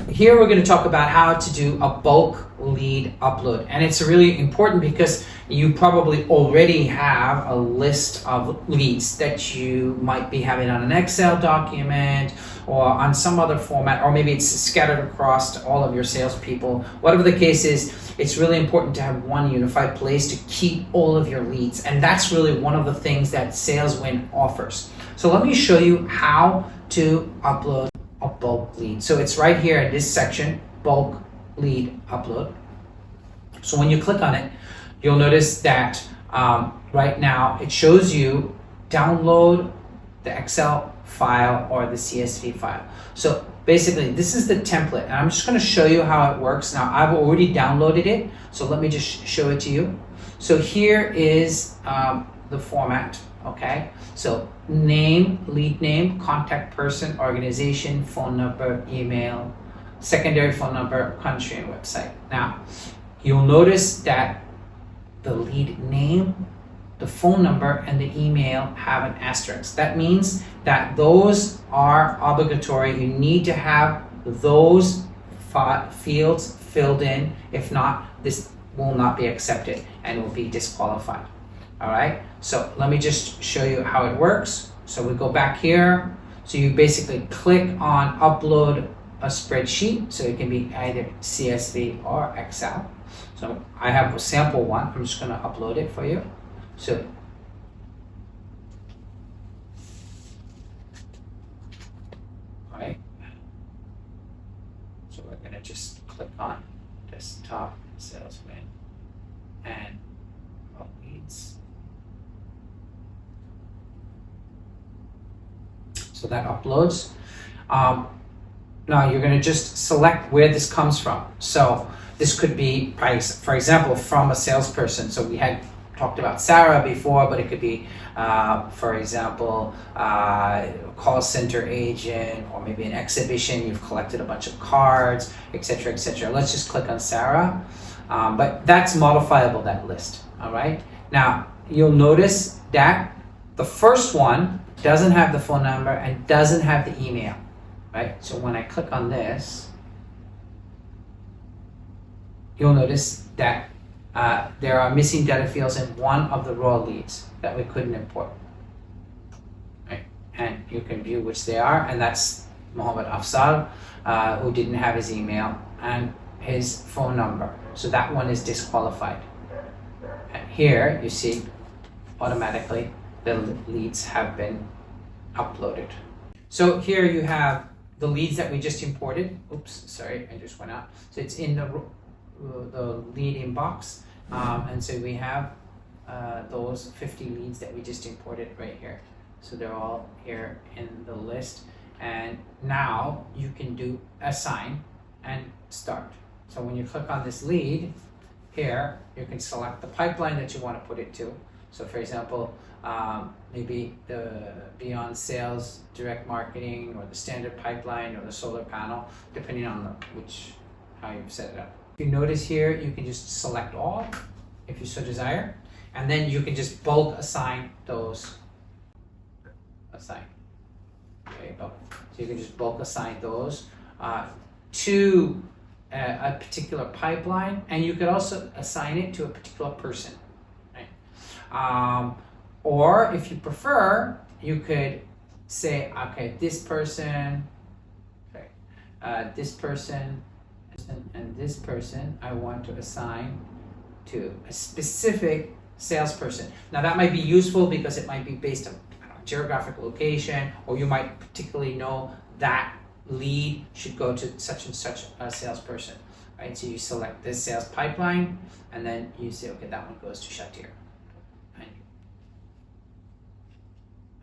here we're going to talk about how to do a bulk lead upload, and it's really important because you probably already have a list of leads that you might be having on an Excel document or on some other format, or maybe it's scattered across all of your salespeople. Whatever the case is, it's really important to have one unified place to keep all of your leads, and that's really one of the things that SalesWin offers. So let me show you how to upload a bulk lead. So it's right here in this section, bulk lead upload. So when you click on it, you'll notice that right now it shows you download the Excel file or the CSV file. So basically this is the template, and I'm just going to show you how it works. Now I've already downloaded it, so let me just show it to you. So here is the format. Okay, so name, lead name, contact person, organization, phone number, email, secondary phone number, country, and website. Now, you'll notice that the lead name, the phone number, and the email have an asterisk. That means that those are obligatory. You need to have those fields filled in. If not, this will not be accepted and will be disqualified. All right, so let me just show you how it works. So we go back here. So you basically click on upload a spreadsheet. So it can be either CSV or Excel. So I have a sample one. I'm just going to upload it for you. So all right. So we're going to just click on desktop SalesWin and leads. So that uploads. Now you're going to just select where this comes from. So this could be, for example, from a salesperson. So we had talked about Sarah before, but it could be, for example, call center agent, or maybe an exhibition. You've collected a bunch of cards, etc., etc. Let's just click on Sarah. But that's modifiable, that list. All right. Now you'll notice that the first one doesn't have the phone number and doesn't have the email, right? So when I click on this, you'll notice that there are missing data fields in one of the raw leads that we couldn't import, right? And you can view which they are, and that's Mohammed Afzal, who didn't have his email and his phone number. So that one is disqualified. And here you see automatically the leads have been uploaded. So here you have the leads that we just imported. Oops, sorry, I just went out. So it's in the lead inbox, and so we have those 50 leads that we just imported right here. So they're all here in the list, and now you can do assign and start. So when you click on this lead here, you can select the pipeline that you want to put it to. So for example, maybe the Beyond Sales Direct Marketing, or the standard pipeline, or the solar panel, depending on how you've set it up. If you notice here, you can just select all if you so desire, and then you can just bulk assign those. There you go. So you can just bulk assign those to a particular pipeline, and you could also assign it to a particular person. Or if you prefer, you could say, okay, this person, this person, and this person I want to assign to a specific salesperson. Now that might be useful because it might be based on geographic location, or you might particularly know that lead should go to such and such a salesperson, right? So you select this sales pipeline, and then you say, okay, that one goes to Shatir.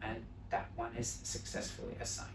And that one is successfully assigned.